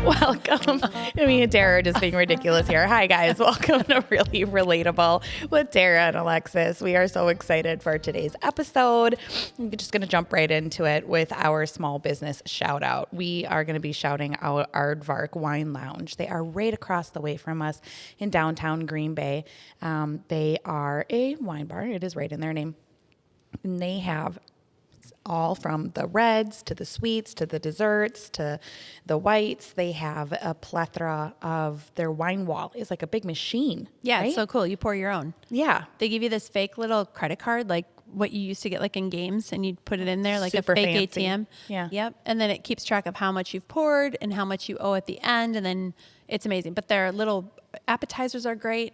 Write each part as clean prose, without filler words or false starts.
Welcome. Me and Tara are just being ridiculous here. Hi, guys. Welcome to Really Relatable with Tara and Alexis. We are so excited for today's episode. We're just going to jump right into it with our small business shout out. We are going to be shouting out Aardvark Wine Lounge. They are right across the way from us in downtown Green Bay. They are a wine bar. It is right in their name. And they have all from the reds to the sweets to the desserts to the whites. They have a plethora of their wine wall. It's like a big machine. Yeah, right? It's so cool. You pour your own. Yeah. They give you this fake little credit card, like what you used to get like in games, and you'd put it in there like Super a fake fancy. ATM. Yeah. Yep. And then it keeps track of how much you've poured and how much you owe at the end. And then it's amazing. But their little appetizers are great.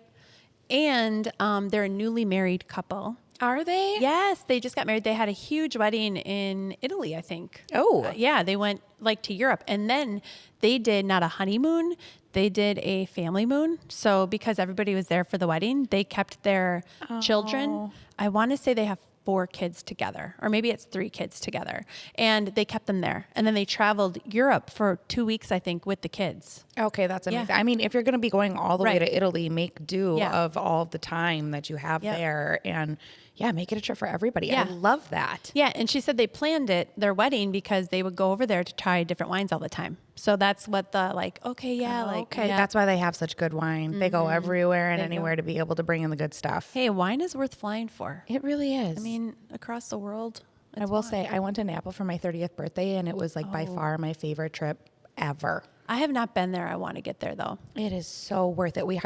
And they're a newly married couple. Are they? Yes, they just got married. They had a huge wedding in Italy, I think. Oh. Yeah, they went like to Europe. And then they did not a honeymoon, they did a family moon. So because everybody was there for the wedding, they kept their children. I want to say they have 4 kids together, or maybe it's 3 kids together. And they kept them there. And then they traveled Europe for 2 weeks, I think, with the kids. Okay, that's amazing. Yeah. I mean, if you're going to be going all the way Right. to Italy, make do Yeah. of all the time that you have Yep. there. And yeah, make it a trip for everybody. Yeah. I love that. Yeah, and she said they planned their wedding, because they would go over there to try different wines all the time. So that's what Okay, yeah. that's why they have such good wine. They go everywhere and They go. anywhere to be able to bring in the good stuff. Hey, wine is worth flying for. It really is. I mean, across the world. I will say I went to Napa for my 30th birthday, and it was like by far my favorite trip ever. I have not been there. I want to get there though. It is so worth it. We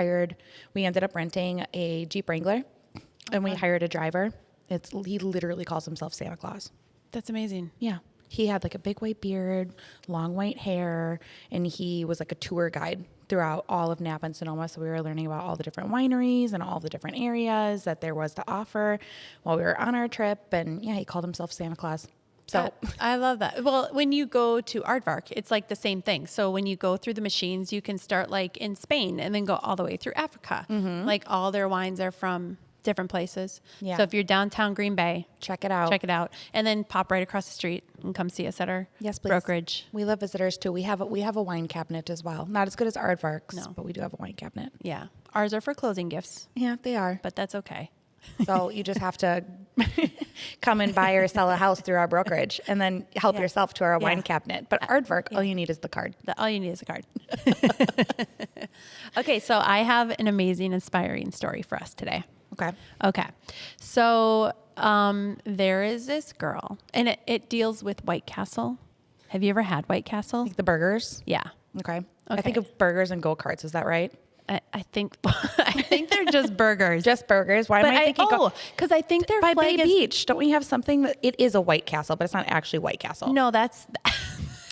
ended up renting a Jeep Wrangler, and we hired a driver. He literally calls himself Santa Claus. That's amazing. Yeah. He had like a big white beard, long white hair, and he was like a tour guide throughout all of Napa and Sonoma. So we were learning about all the different wineries and all the different areas that there was to offer while we were on our trip. And yeah, he called himself Santa Claus. So I love that. Well, when you go to Aardvark, it's like the same thing. So when you go through the machines, you can start like in Spain and then go all the way through Africa. Like all their wines are from different places. Yeah. So if you're downtown Green Bay, check it out. And then pop right across the street and come see us at our Yes, please. brokerage. We love visitors too. We have a wine cabinet as well. Not as good as Aardvark's, No. but we do have a wine cabinet. Yeah. Ours are for closing gifts, Yeah, they are. but that's okay. So you just have to come and buy or sell a house through our brokerage, and then help Yeah. yourself to our wine Yeah. cabinet. But Aardvark, all you need is the card. All you need is a card. Okay, so I have an amazing, inspiring story for us today. Okay. So there is this girl, and it deals with White Castle. Have you ever had White Castle? Like the burgers. Yeah. Okay. I Okay. think of burgers and go-karts. Is that right? I think I think they're just burgers. Just burgers. Why am I thinking because I think their by flag Bay is, Beach? Don't we have something that it is a White Castle, but it's not actually White Castle? No, that's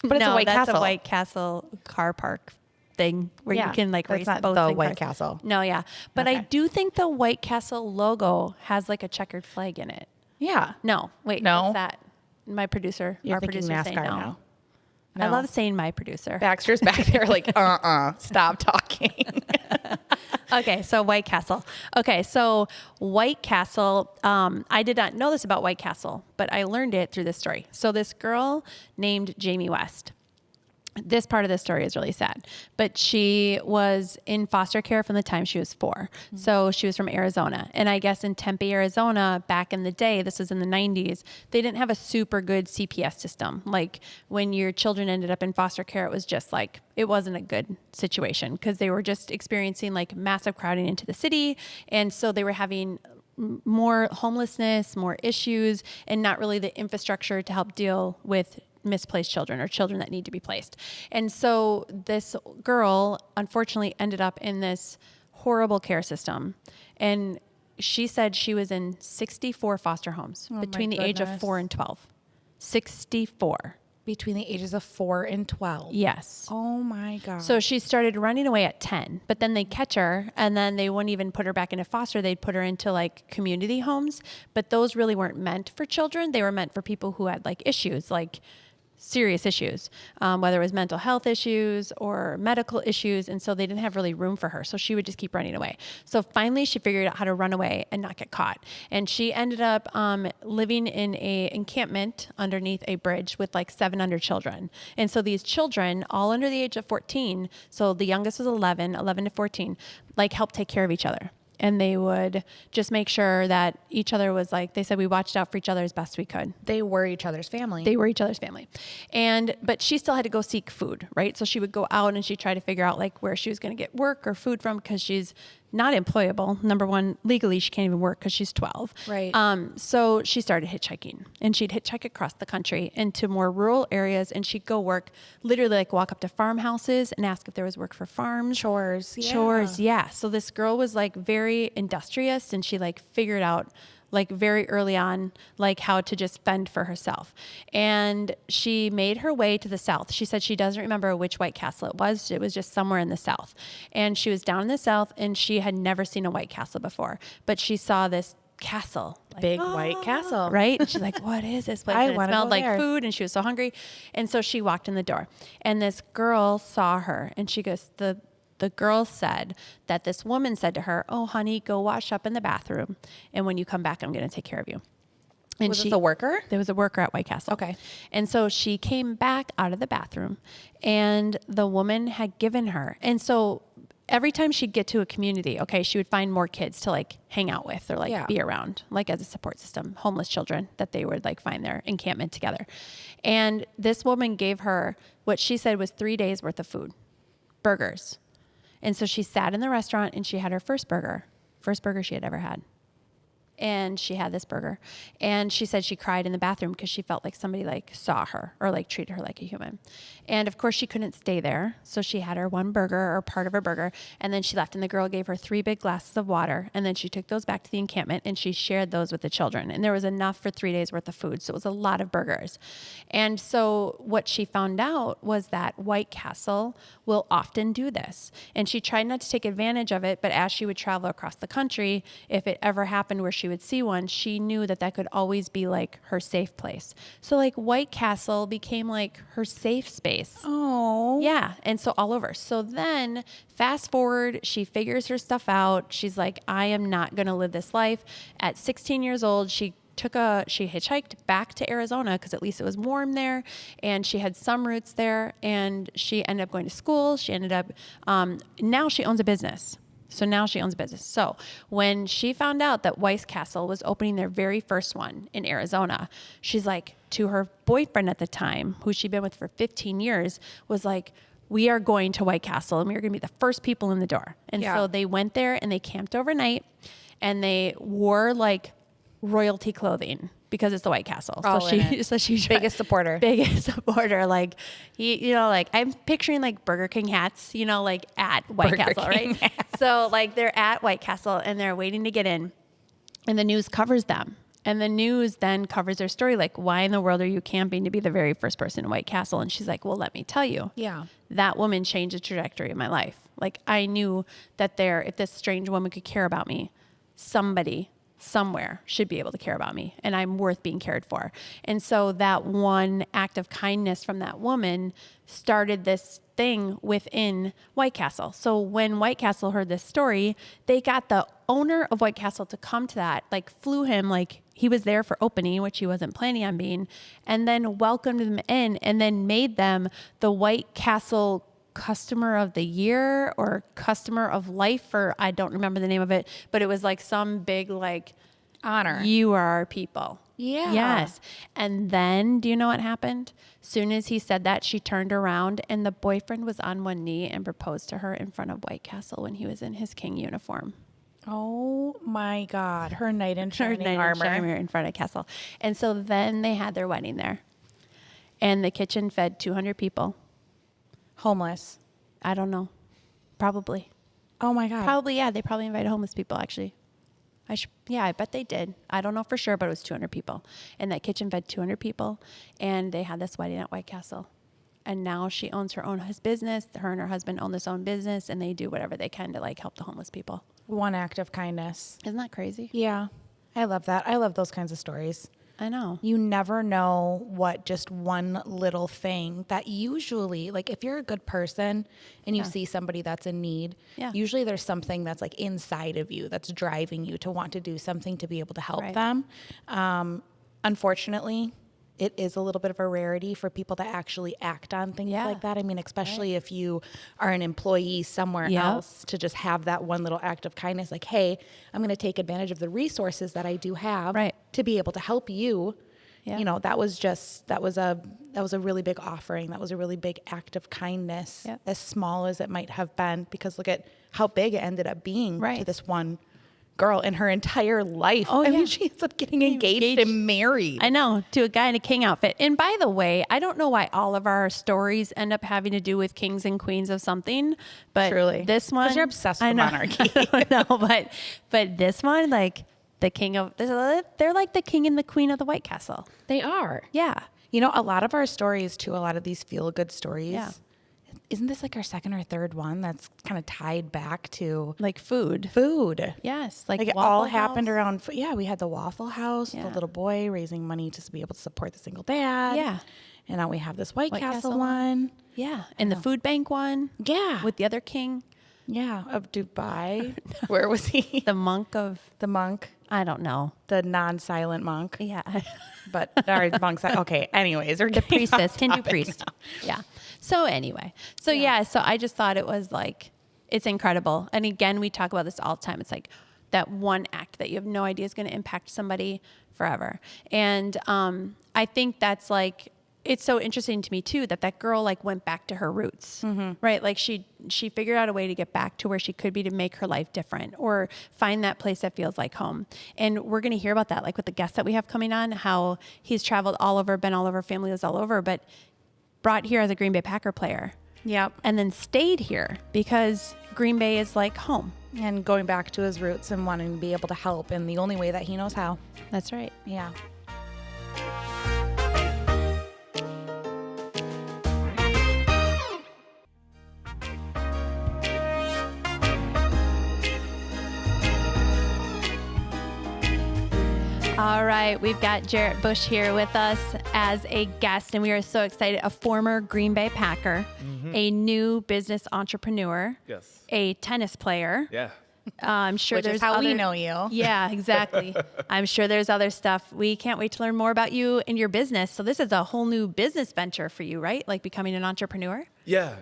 But it's a White that's Castle. a White Castle car park thing where Yeah, you can like that's race not boats. the and White cars. Castle. No, yeah, but I Okay. do think the White Castle logo has like a checkered flag in it. Yeah. No, wait, No? what's that? My producer, You're our thinking producer, saying NASCAR no. now. I No. love saying my producer. Baxter's back there like, stop talking. Okay, so White Castle. Okay, so White Castle, I did not know this about White Castle, but I learned it through this story. So this girl named Jamie West. This part of the story is really sad, but she was in foster care from the time she was 4. So she was from Arizona. And I guess in Tempe, Arizona, back in the day, this was in the 90s, they didn't have a super good CPS system. Like when your children ended up in foster care, it was just like, it wasn't a good situation because they were just experiencing like massive crowding into the city. And so they were having more homelessness, more issues, and not really the infrastructure to help deal with misplaced children or children that need to be placed. And so this girl unfortunately ended up in this horrible care system. And she said she was in 64 foster homes between the age of goodness. 4 and 12. 64. Between the ages of 4 and 12. Yes. Oh my God. So she started running away at 10, but then they catch her and then they wouldn't even put her back into foster. They'd put her into like community homes, but those really weren't meant for children. They were meant for people who had like issues, like serious issues, whether it was mental health issues or medical issues. And so they didn't have really room for her. So she would just keep running away. So finally she figured out how to run away and not get caught. And she ended up living in a encampment underneath a bridge with like 700 children. And so these children, all under the age of 14, so the youngest was 11 to 14, like helped take care of each other. And they would just make sure that each other was like, they said, we watched out for each other as best we could. They were each other's family. They were each other's family. But she still had to go seek food, right? So she would go out and she'd try to figure out like where she was going to get work or food from, because she's not employable. Number one, legally, she can't even work because she's 12. Right. So she started hitchhiking, and she'd hitchhike across the country into more rural areas, and she'd go work, literally like walk up to farmhouses and ask if there was work for farms. Chores. Yeah. So this girl was like very industrious, and she like figured out like very early on, like how to just fend for herself. And she made her way to the South. She said she doesn't remember which White Castle it was. It was just somewhere in the South. And she was down in the South, and she had never seen a White Castle before, but she saw this castle, like, Big White Castle. right? And she's like, what is this place? I And it wanna smelled go like there. food, and she was so hungry. And so she walked in the door, and this girl saw her, and she goes, the girl said that this woman said to her, oh, honey, go wash up in the bathroom, and when you come back, I'm going to take care of you. And Was this a worker? There was a worker at White Castle. Okay. And so she came back out of the bathroom, and the woman had given her. And so every time she'd get to a community, okay, she would find more kids to like hang out with or like be around, like as a support system, homeless children that they would like find their encampment together. And this woman gave her what she said was 3 days worth of food, burgers. And so she sat in the restaurant, and she had her first burger she had ever had. And she had this burger, and she said she cried in the bathroom because she felt like somebody like saw her or like treated her like a human. And of course she couldn't stay there. So she had her one burger or part of her burger, and then she left, and the girl gave her 3 big glasses of water. And then she took those back to the encampment, and she shared those with the children. And there was enough for 3 days worth of food. So it was a lot of burgers. And so what she found out was that White Castle will often do this. And she tried not to take advantage of it, but as she would travel across the country, if it ever happened where she would see one, she knew that that could always be like her safe place. So like White Castle became like her safe space. Oh. Yeah. And so all over. So then fast forward, she figures her stuff out. She's like, I am not going to live this life. At 16 years old, she hitchhiked back to Arizona because at least it was warm there, and she had some roots there, and she ended up going to school. She ended up, now she owns a business. So when she found out that White Castle was opening their very first one in Arizona, she's like, to her boyfriend at the time, who she'd been with for 15 years, was like, we are going to White Castle, and we are going to be the first people in the door. And so they went there, and they camped overnight, and they wore like royalty clothing because it's the White Castle. So she's biggest supporter. Like like I'm picturing like Burger King hats, like at White Burger Castle, King right? hats. So like they're at White Castle, and they're waiting to get in, and the news covers them. And the news then covers their story. Like, why in the world are you camping to be the very first person in White Castle? And she's like, well, let me tell you. Yeah. That woman changed the trajectory of my life. Like, I knew that if this strange woman could care about me, somebody somewhere should be able to care about me, and I'm worth being cared for. And so that one act of kindness from that woman started this thing within White Castle. So when White Castle heard this story, they got the owner of White Castle to come to that, like flew him, like he was there for opening, which he wasn't planning on being, and then welcomed them in, and then made them the White Castle Customer of the Year or Customer of Life, or I don't remember the name of it, but it was like some big like honor. You are our people. Yeah. Yes. And then do you know what happened? Soon as he said that, she turned around, and the boyfriend was on one knee and proposed to her in front of White Castle when he was in his king uniform. Oh my God. Her knight in shining armor. In front of Castle. And so then they had their wedding there, and the kitchen fed 200 people. Homeless. I don't know. Probably. Oh my God. Probably, yeah. They probably invited homeless people, actually. I bet they did. I don't know for sure, but it was 200 people. And that kitchen fed 200 people, and they had this wedding at White Castle. And now she owns her own business. Her and her husband own this own business, and they do whatever they can to like help the homeless people. One act of kindness. Isn't that crazy? Yeah. I love that. I love those kinds of stories. I know. You never know what just one little thing that usually, like if you're a good person and you see somebody that's in need, usually there's something that's like inside of you that's driving you to want to do something to be able to help them. Unfortunately, it is a little bit of a rarity for people to actually act on things like that. I mean, especially if you are an employee somewhere else, to just have that one little act of kindness, like, hey, I'm going to take advantage of the resources that I do have to be able to help you. You know, that was a really big offering. That was a really big act of kindness, as small as it might have been, because look at how big it ended up being to this one girl in her entire life. I mean, she ends up getting engaged and married. I know, to a guy in a king outfit. And by the way, I don't know why all of our stories end up having to do with kings and queens of something, but this one, because you're obsessed with monarchy. No, but this one, like the king of, they're like the king and the queen of the White Castle. They are. Yeah. You know, a lot of our stories too, a lot of these feel-good stories, isn't this like our second or third one that's kind of tied back to like food? Yes. Like it all happened around food. Yeah, we had the Waffle House, the little boy raising money to be able to support the single dad. Yeah. And now we have this White Castle one. Yeah. And the food bank one. Yeah. With the other king. Yeah. Of Dubai. Where was he? The monk. I don't know. The non-silent monk. Yeah. But our monks. Okay. Anyways, the priestess, Hindu priest. Now. Yeah. So anyway, so I just thought it was like, it's incredible. And again, we talk about this all the time. It's like that one act that you have no idea is going to impact somebody forever. And I think that's like, it's so interesting to me too, that girl like went back to her roots, right? Like she figured out a way to get back to where she could be, to make her life different or find that place that feels like home. And we're going to hear about that, like with the guest that we have coming on, how he's traveled all over, been all over, family is all over, but brought here as a Green Bay Packer player. Yep. And then stayed here because Green Bay is like home. And going back to his roots and wanting to be able to help in the only way that he knows how. That's right. Yeah. All right, we've got Jarett Bush here with us as a guest, and we are so excited. A former Green Bay Packer, a new business entrepreneur, a tennis player. Yeah. I'm sure Which there's is how other, we know you. Yeah, exactly. I'm sure there's other stuff. We can't wait to learn more about you and your business. So this is a whole new business venture for you, right? Like becoming an entrepreneur? Yeah.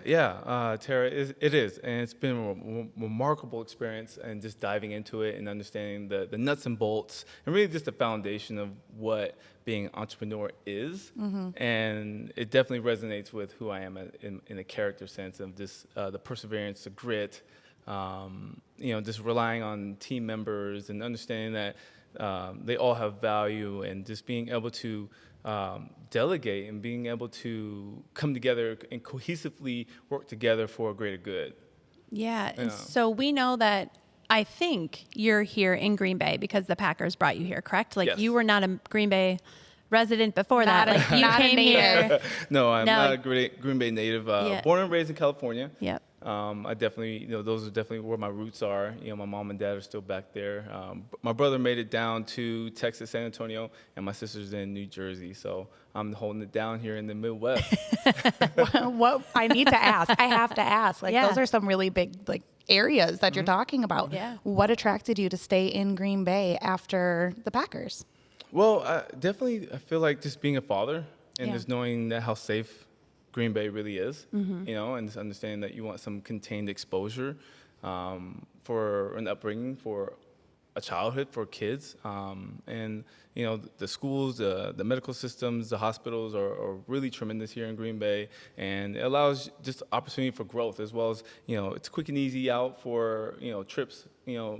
Tara, it is. And it's been a remarkable experience, and just diving into it and understanding the nuts and bolts and really just the foundation of what being an entrepreneur is. And it definitely resonates with who I am in a character sense of just the perseverance, the grit, just relying on team members and understanding that they all have value, and just being able to delegate and being able to come together and cohesively work together for a greater good. Yeah. And so we know that, I think you're here in Green Bay because the Packers brought you here, correct? Like you were not a Green Bay resident before that. Like you came here. No, I'm not a Green Bay native. Born and raised in California. Yep. I definitely, those are definitely where my roots are. My mom and dad are still back there. My brother made it down to Texas, San Antonio, and my sister's in New Jersey. So I'm holding it down here in the Midwest. What I need to ask, I have to ask. Like those are some really big areas that you're talking about. Yeah. What attracted you to stay in Green Bay after the Packers? Well, I feel like just being a father and just knowing that how safe Green Bay really is, and just understanding that you want some contained exposure for an upbringing, for a childhood, for kids. And the schools, the medical systems, the hospitals are really tremendous here in Green Bay, and it allows just opportunity for growth, as well as, it's quick and easy out for, trips,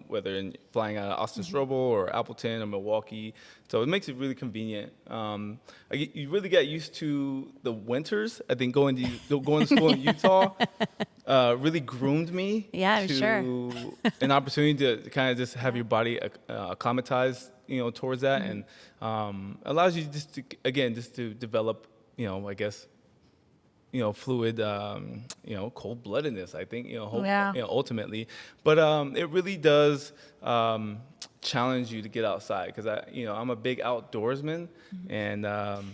whether in flying out of Austin Strobel or Appleton or Milwaukee. So it makes it really convenient. You really get used to the winters. I think going to school in Utah really groomed me to an opportunity to kind of just have your body acclimatize, towards that, and allows you just to develop, fluid, cold-bloodedness, I think, ultimately. But it really does challenge you to get outside because I'm a big outdoorsman, and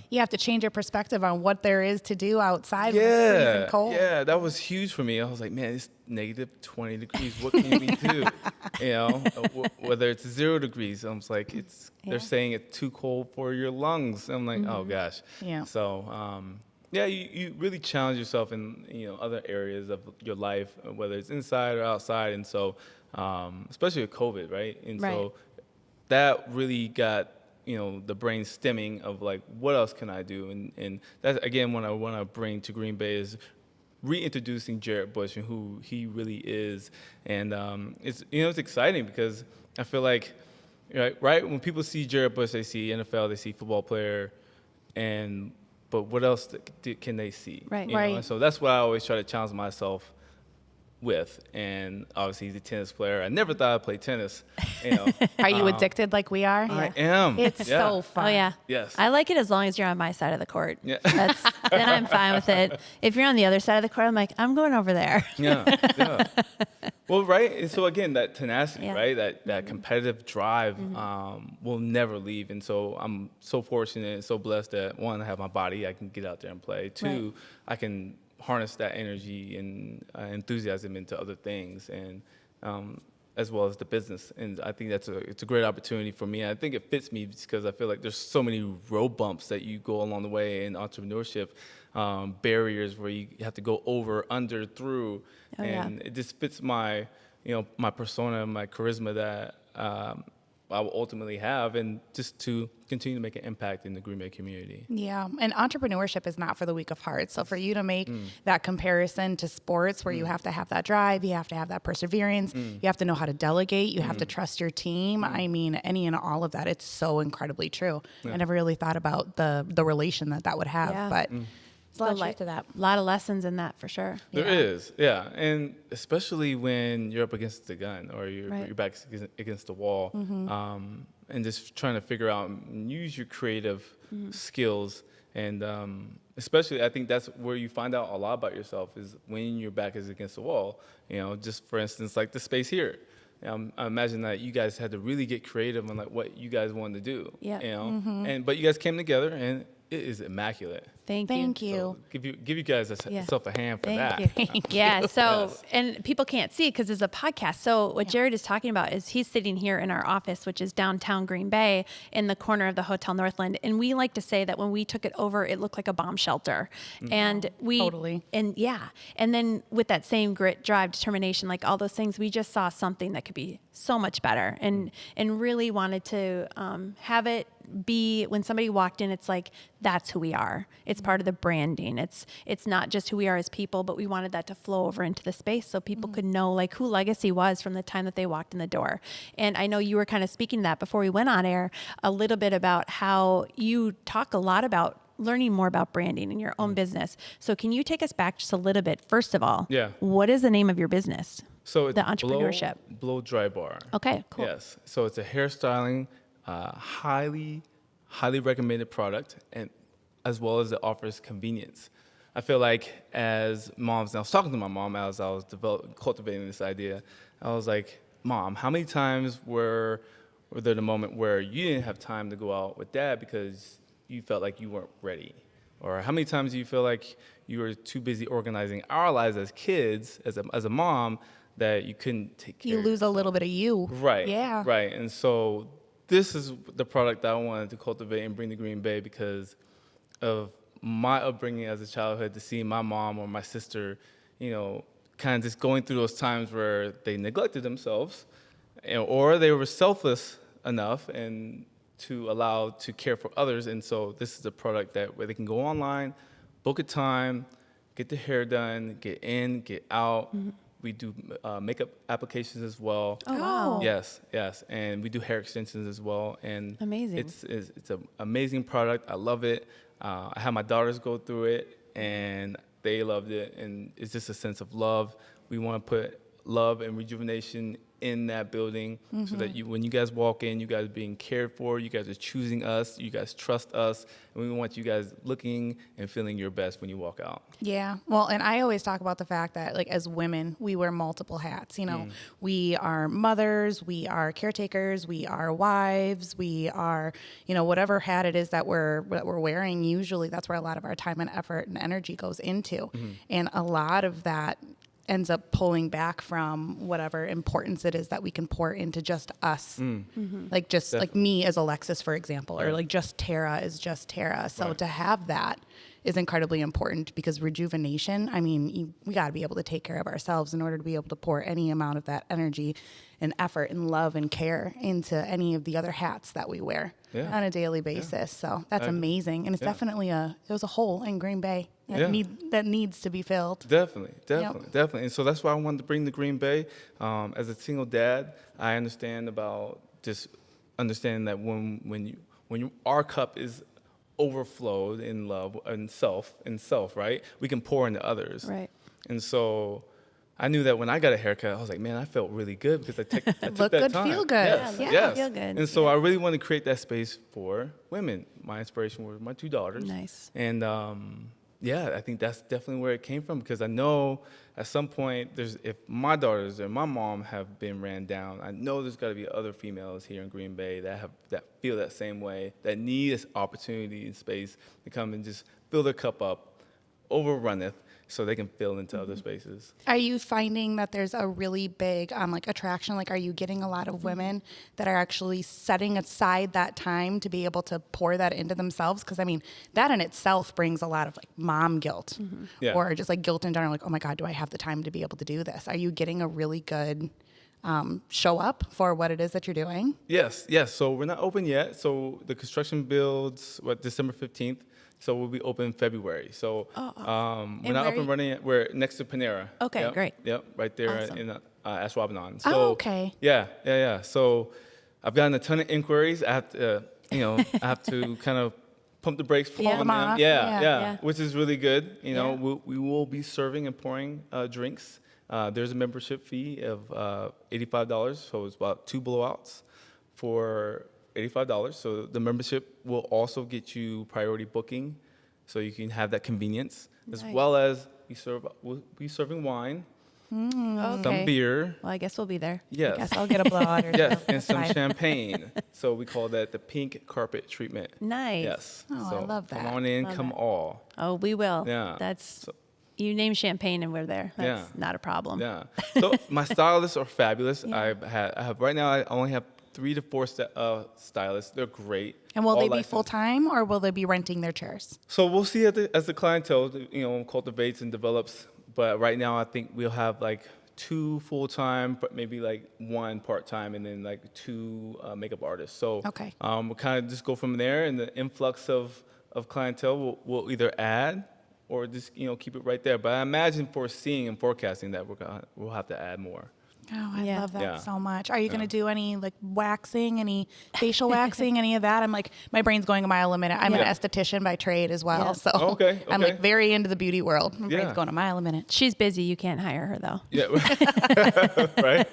You have to change your perspective on what there is to do outside when it's freezing cold. yeah, that was huge for me. I was like, man, it's negative 20 degrees. What can we do? Whether it's 0 degrees, I was like, they're saying it's too cold for your lungs. I'm like, oh gosh. Yeah. So you really challenge yourself in other areas of your life, whether it's inside or outside, and so especially with COVID, right? And so that really got the brain stemming of like, what else can I do? And that's again what I want to bring to Green Bay is reintroducing Jarett Bush and who he really is. And it's exciting because I feel like right when people see Jarett Bush, they see NFL, they see football player, but what else can they see? Right. And so that's what I always try to challenge myself with. And obviously he's a tennis player. I never thought I'd play tennis. Are you addicted like we are? I am. It's so fun. Oh, yeah. Yes. I like it as long as you're on my side of the court. Yeah. Then I'm fine with it. If you're on the other side of the court, I'm like, I'm going over there. Yeah. Well, right. And so again, that tenacity, Yeah. right? That competitive drive will never leave. And so I'm so fortunate and so blessed that one, I have my body, I can get out there and play. Two, I can harness that energy and enthusiasm into other things, and as well as the business. And I think it's a great opportunity for me. I think it fits me because I feel like there's so many road bumps that you go along the way in entrepreneurship, barriers where you have to go over, under, through, and it just fits my my persona, my charisma that I will ultimately have, and just to continue to make an impact in the Green Bay community. Yeah, and entrepreneurship is not for the weak of heart. So for you to make that comparison to sports where you have to have that drive, you have to have that perseverance, you have to know how to delegate, you have to trust your team. I mean, any and all of that, it's so incredibly true. I never really thought about the relation that would have, but there's a lot of truth to that. A lot of lessons in that for sure. There is, yeah, and especially when you're up against the gun or your back against the wall, and just trying to figure out and use your creative skills, and especially I think that's where you find out a lot about yourself is when your back is against the wall. Just for instance, like the space here. I imagine that you guys had to really get creative on like what you guys wanted to do. Yeah. But you guys came together and it is immaculate. Thank you. So give you guys yourself a hand for that. Yeah. So, and people can't see because it's a podcast. So what Jarett is talking about is he's sitting here in our office, which is downtown Green Bay in the corner of the Hotel Northland. And we like to say that when we took it over, it looked like a bomb shelter. And Totally. And and then with that same grit, drive, determination, like all those things, we just saw something that could be so much better, and really wanted to have it be when somebody walked in, it's like, that's who we are. It's part of the branding. It's not just who we are as people, but we wanted that to flow over into the space so people could know like who Legacy was from the time that they walked in the door. And I know you were kind of speaking to that before we went on air a little bit about how you talk a lot about learning more about branding in your own business. So can you take us back just a little bit? First of all, what is the name of your business? So it's the entrepreneurship. Blow Dry Bar. Okay, cool. Yes. So it's a hairstyling, highly recommended product, and as well as it offers convenience. I feel like as moms, and I was talking to my mom as I was cultivating this idea, I was like, Mom, how many times were there the moment where you didn't have time to go out with Dad because you felt like you weren't ready? Or how many times do you feel like you were too busy organizing our lives as kids, as a mom, that you couldn't take care of? You lose a little bit of you. Right. Yeah. Right. And so this is the product that I wanted to cultivate and bring to Green Bay because of my upbringing as a childhood, to see my mom or my sister, kind of just going through those times where they neglected themselves, or they were selfless enough and to allow to care for others. And so this is a product where they can go online, book a time, get the hair done, get in, get out. We do makeup applications as well. Oh, wow. Yes, and we do hair extensions as well. And amazing. It's an amazing product. I love it. I had my daughters go through it, and they loved it. And it's just a sense of love. We want to put love and rejuvenation in that building so that when you guys walk in, you guys are being cared for, you guys are choosing us, you guys trust us, and we want you guys looking and feeling your best when you walk out. Yeah. Well, and I always talk about the fact that, like, as women, we wear multiple hats. We are mothers, we are caretakers, we are wives, we are, whatever hat it is that we're wearing. Usually, that's where a lot of our time and effort and energy goes into, and a lot of that ends up pulling back from whatever importance it is that we can pour into just us. Like just like me as Alexis, for example, or like just Tara is just Tara. So to have that is incredibly important, because rejuvenation, we got to be able to take care of ourselves in order to be able to pour any amount of that energy and effort and love and care into any of the other hats that we wear on a daily basis. So that's amazing. And it's definitely it was a hole in Green Bay that needs to be filled. Definitely. And so that's why I wanted to bring the Green Bay. As a single dad, I understand about just understanding that when our cup is overflowed in love and self, right, we can pour into others. Right. And so I knew that when I got a haircut, I was like, man, I felt really good because I took Look that good, time. feel good. Yes. Feel good. And so I really want to create that space for women. My inspiration were my 2 daughters. Nice. And I think that's definitely where it came from, because I know at some point if my daughters or my mom have been ran down, I know there's got to be other females here in Green Bay that feel that same way, that need this opportunity and space to come and just fill their cup up, overrunneth, so they can fill into other spaces. Are you finding that there's a really big attraction? Like, are you getting a lot of women that are actually setting aside that time to be able to pour that into themselves? Because that in itself brings a lot of mom guilt, or just guilt in general. Like, oh my God, do I have the time to be able to do this? Are you getting a really good show up for what it is that you're doing? Yes. So we're not open yet. So the construction builds December 15th. So we'll be open in February. So we're not up and running yet. We're next to Panera. Okay, great. Yep, right there Awesome. in Ashwaubenon. So, okay. Yeah. So I've gotten a ton of inquiries. I have to, I have to kind of pump the brakes for them. Yeah, which is really good. We will be serving and pouring drinks. There's a membership fee of $85, so it's about 2 blowouts for $85. So the membership will also get you priority booking, so you can have that convenience, as well as we'll be serving wine, some beer. Well, I guess we'll be there. Yes. I guess I'll get a blowout or Yes, two. and some champagne. So we call that the pink carpet treatment. Nice. Yes. Oh, so I love that. Come on in, Love come that. all. Oh, we will. Yeah. You name champagne and we're there. That's not a problem. Yeah. So my stylists are fabulous. I have right now. I only have 3 to 4 stylists. They're great. And will all they be licensed. full time, or will they be renting their chairs? So we'll see as the clientele, cultivates and develops. But right now, I think we'll have 2 full time, but maybe 1 part time, and then 2 makeup artists. So we'll kind of just go from there, and the influx of clientele we'll either add or just keep it right there. But I imagine foreseeing and forecasting that we'll have to add more. Oh, I love that Yeah. so much. Are you going to do any waxing, any facial waxing, any of that? My brain's going a mile a minute. I'm an esthetician by trade as well. Yeah. So Okay. I'm very into the beauty world. My brain's going a mile a minute. She's busy. You can't hire her though. Yeah. Right.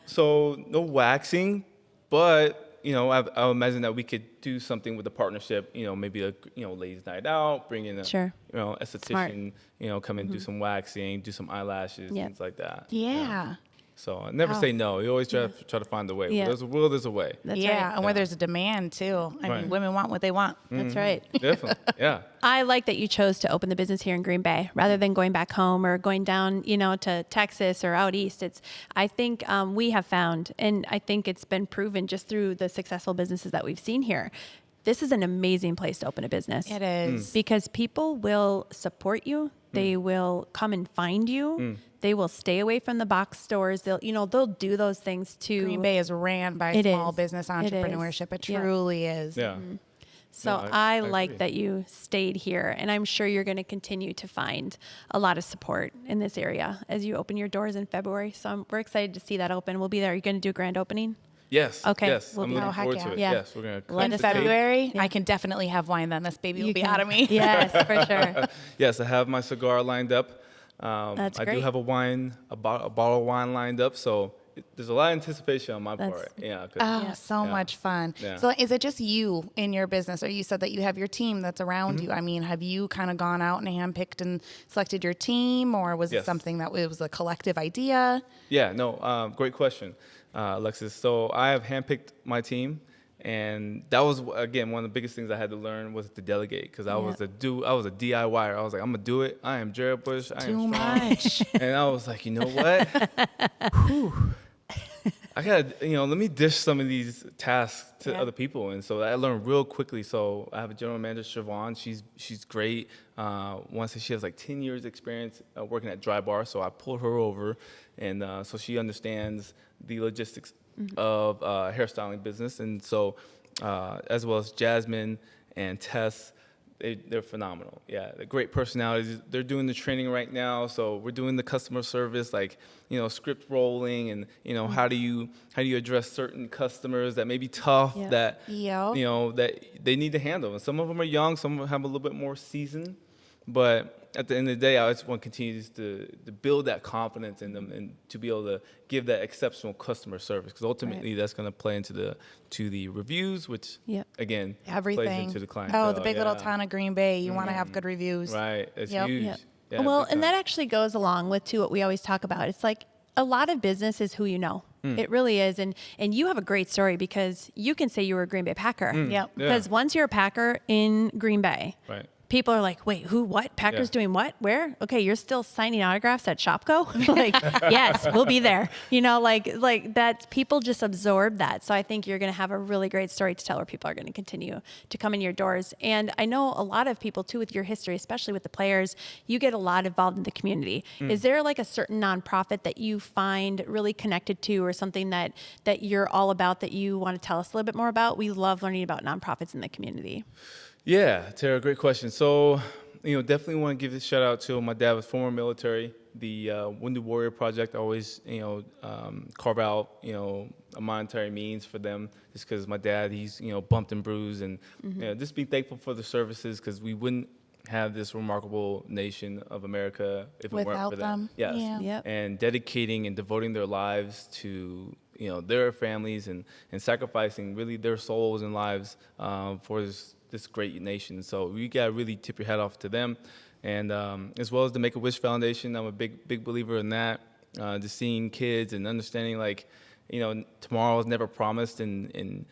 So no waxing, but I imagine that we could do something with a partnership. Maybe a ladies' night out, bring in a esthetician. Come in, do some waxing, do some eyelashes, things like that. Yeah. So I never say no. You always try to find a way. Yeah. Where there's a will, there's a way. That's yeah, right. and where there's a demand too. I mean, women want what they want. That's right. Definitely. Yeah. I like that you chose to open the business here in Green Bay rather than going back home or going down, to Texas or out east. I think we have found, and I think it's been proven just through the successful businesses that we've seen here. This is an amazing place to open a business. It is. Because people will support you. They will come and find you. They will stay away from the box stores. They'll do those things too. Green Bay is ran by small business entrepreneurship. It truly is. Yeah. So No, I agree. like that you stayed here, and I'm sure you're going to continue to find a lot of support in this area as you open your doors in February. So we're excited to see that open. We'll be there. Are you going to do a grand opening? Yes. Okay, Yes. we'll I'm be looking there. forward Heck to it. yeah. Yes. We're going to Let In us know. February, Yeah. I can definitely have wine then. This baby will You be can. out of me. Yes, for sure. Yes, I have my cigar lined up. That's Mm-hmm. great. I do have a bottle of wine lined up, so there's a lot of anticipation on my part. Yeah. Oh, so Yeah. much fun. Yeah. So is it just you in your business, or you said that you have your team that's around Mm-hmm. you? I mean, have you kind of gone out and handpicked and selected your team, or was it Yes. something that it was a collective idea? Yeah, no, great question, Alexis. So I have handpicked my team, and that was again one of the biggest things I had to learn was to delegate because I was a DIYer. I was like, I'm gonna do it. I am Jarett Bush. I am Too strong. much. And I was like, you know what? Whew. I gotta, let me dish some of these tasks to other people, and so I learned real quickly. So I have a general manager, Siobhan. She's great. She has like 10 years experience working at Dry Bar, so I pulled her over, and so she understands the logistics of hairstyling business, and so as well as Jasmine and Tess. They're phenomenal. Yeah, they're great personalities. They're doing the training right now, so we're doing the customer service, like script rolling, and how do you address certain customers that may be tough, that that they need to handle. And some of them are young, some of them have a little bit more season, but at the end of the day, I just want to continue to build that confidence in them and to be able to give that exceptional customer service, because ultimately that's going to play into the reviews, which again plays into the client. Oh, the big little town of Green Bay. You want to have good reviews. Right. It's huge. Yep. Yeah, Well, big and time. that actually goes along with what we always talk about. It's like a lot of business is who you know. It really is. And you have a great story because you can say you were a Green Bay Packer. Yep. Because once you're a Packer in Green Bay, Right. people are like, wait, who, what? Packers doing what? Where? Okay, you're still signing autographs at Shopko? Like, yes, we'll be there. Like that, people just absorb that. So I think you're going to have a really great story to tell where people are going to continue to come in your doors. And I know a lot of people too, with your history, especially with the players, you get a lot involved in the community. Is there like a certain nonprofit that you find really connected to, or something that you're all about that you want to tell us a little bit more about? We love learning about nonprofits in the community. Yeah, Tara, great question. So, definitely want to give this shout out to my dad was former military. The Wounded Warrior Project, I always, carve out, a monetary means for them, just because my dad, he's, bumped and bruised, and just be thankful for the services, because we wouldn't have this remarkable nation of America if it weren't Without for them. them. Yes. Yeah. Yep. And dedicating and devoting their lives to their families, and sacrificing really their souls and lives for this great nation. So we got to really tip your hat off to them. And as well as the Make-A-Wish Foundation, I'm a big believer in that. Just seeing kids and understanding, like, tomorrow is never promised, and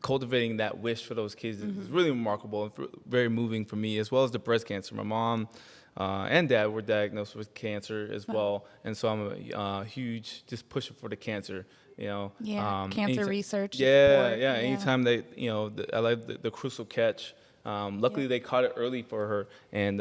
cultivating that wish for those kids is really remarkable and very moving for me, as well as the breast cancer. My mom and dad were diagnosed with cancer as well, and so I'm a huge just pusher for the cancer. Cancer research. Yeah, support. yeah. Anytime they, I like the crucial catch. Luckily, they caught it early for her, and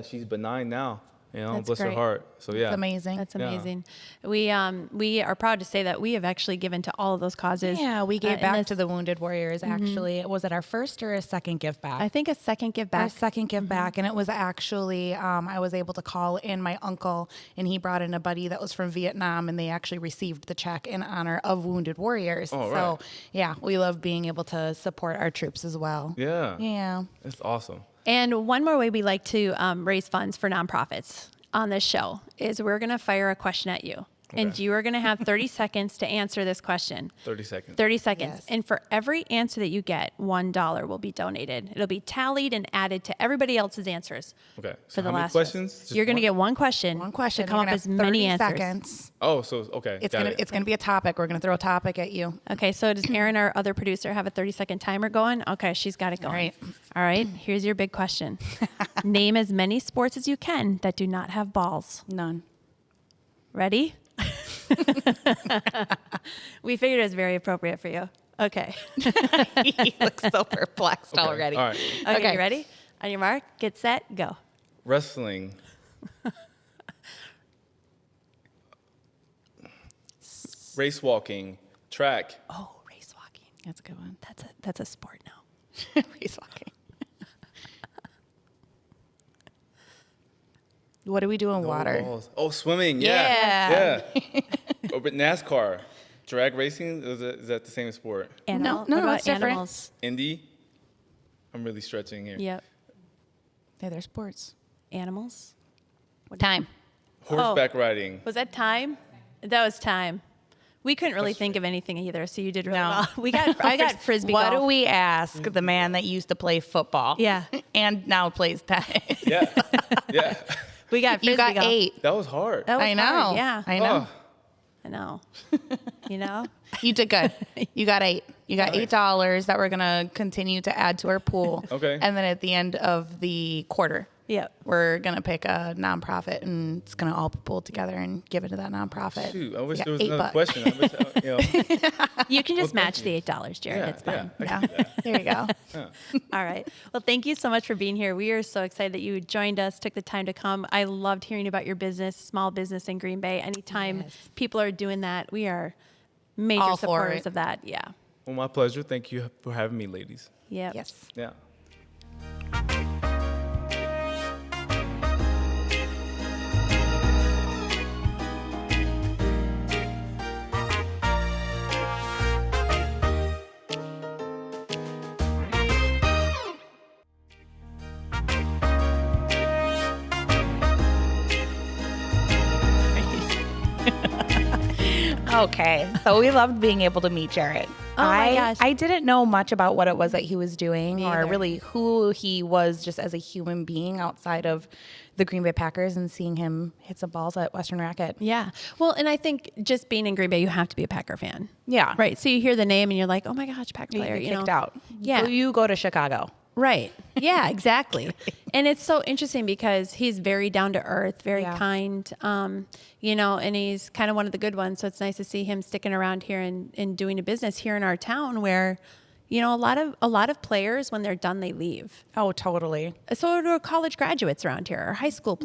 she's benign now. That's Bless her great. heart. So yeah, It's amazing. That's amazing. We are proud to say that we have actually given to all of those causes. Yeah, we gave in back this- to the Wounded Warriors, actually. Was it our first or a second give back? I think a second give Our back. second give back, and it was actually I was able to call in my uncle, and he brought in a buddy that was from Vietnam, and they actually received the check in honor of Wounded Warriors. Oh, so right. yeah, we love being able to support our troops as well. yeah, it's awesome. And one more way we like to raise funds for nonprofits on this show is we're going to fire a question at you. And Okay. you are going to have 30 seconds to answer this question. 30 seconds. 30 seconds. Yes. And for every answer that you get, $1 will be donated. It'll be tallied and added to everybody else's answers. Okay. For So the how many last questions? Just You're going to one? get one question. One question. To come You're up gonna as have many 30 answers. seconds. Oh, so okay. It's got gonna it. it's gonna be a topic. We're gonna throw a topic at you. Okay, so does Erin, our other producer, have a 30-second timer going? Okay, she's got it going. right. All right, here's your big question. Name as many sports as you can that do not have balls. None. Ready? We figured it was very appropriate for you. Okay. He looks so perplexed already. All right. Okay, you ready? On your mark, get set, go. Wrestling. Race walking. Track. Oh, race walking. That's a good one. That's a sport now. Race walking. What do we do in water? Balls. Oh, swimming. Yeah. Yeah. Oh, but NASCAR. Drag racing, is that the same sport? Animal. no, what about it's different. animals? Indy? I'm really stretching here. Yep. Yeah, they're sports. Animals. Time. Horseback riding. Was that time? That was time. We couldn't really think of anything either, so you did really well. I got frisbee What golf. do we ask the man that used to play football? Yeah. And now plays tennis? Yeah. Yeah. We got frisbee You got golf. 8. That was hard. That was I know. hard, yeah. I know. Oh, I know. You know? You did good. You got 8. You got Nice. $8 that we're going to continue to add to our pool. Okay. And then at the end of the quarter, Yep. we're going to pick a nonprofit and it's going to all be pulled together and give it to that nonprofit. shoot. I wish You there got was another $8. question. I wish, You can just Well, match thank the $8, Jarrett. Yeah, It's fine. yeah. Yeah. There you go. All right. Well, thank you so much for being here. We are so excited that you joined us, took the time to come. I loved hearing about your business, small business in Green Bay. Anytime Yes. people are doing that, we are major All for supporters it. of that. Yeah. Well, my pleasure. Thank you for having me, ladies. Yep. Yes. Yeah. Okay, so we loved being able to meet Jarett. Oh my gosh. I didn't know much about what it was that he was doing Me or either. really who he was just as a human being outside of the Green Bay Packers and seeing him hit some balls at Western Racket. Yeah. Well, and I think just being in Green Bay, you have to be a Packer fan. Yeah. Right. So you hear the name and you're like, oh my gosh, Packer You player. get You kicked know? out. Yeah. You go to Chicago. Right. Yeah, exactly. And it's so interesting because he's very down to earth, very Yeah. kind, you know, and he's kind of one of the good ones. So it's nice to see him sticking around here and doing a business here in our town where, you know, a lot of players, when they're done, they leave. Oh, totally. So do college graduates around here or high school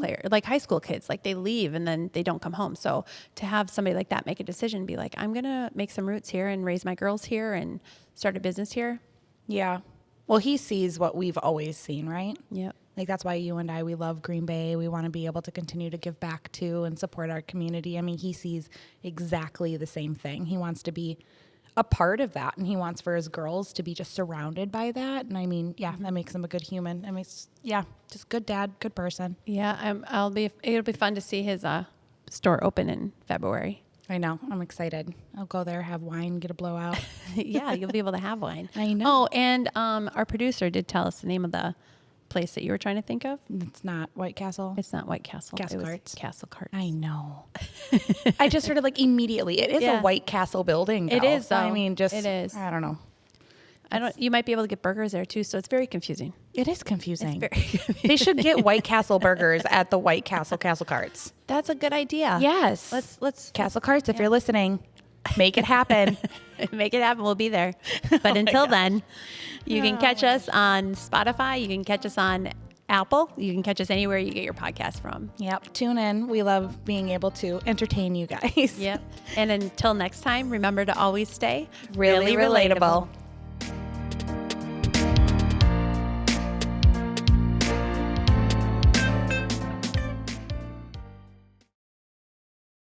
high school kids, like they leave and then they don't come home. So to have somebody like that make a decision, be like, I'm going to make some roots here and raise my girls here and start a business here. Yeah. Well, he sees what we've always seen, right? Yep. Like that's why you and I, we love Green Bay. We want to be able to continue to give back to and support our community. I mean, he sees exactly the same thing. He wants to be a part of that and he wants for his girls to be just surrounded by that. And I mean, yeah, that makes him a good human. I mean, just good dad, good person. Yeah. It'll be fun to see his store open in February. I know. I'm excited. I'll go there, have wine, get a blowout. Yeah, you'll be able to have wine. I know. Oh, and our producer did tell us the name of the place that you were trying to think of. It's not White Castle. It's not White Castle. Castle It was Carts. Castle Carts. I know. I just heard it like immediately. It is Yeah. a White Castle building. It though. is, though. I mean, just It is. I don't know. You might be able to get burgers there too, so it's very confusing. It is confusing. It's very confusing. They should get White Castle burgers at the White Castle Carts. That's a good idea. Yes. Let's Castle Carts, if you're listening, make it happen. make it happen. We'll be there. But until then, you can catch us on Spotify. You can catch us on Apple. You can catch us anywhere you get your podcast from. Yep. Tune in. We love being able to entertain you guys. Yep. And until next time, remember to always stay Really relatable.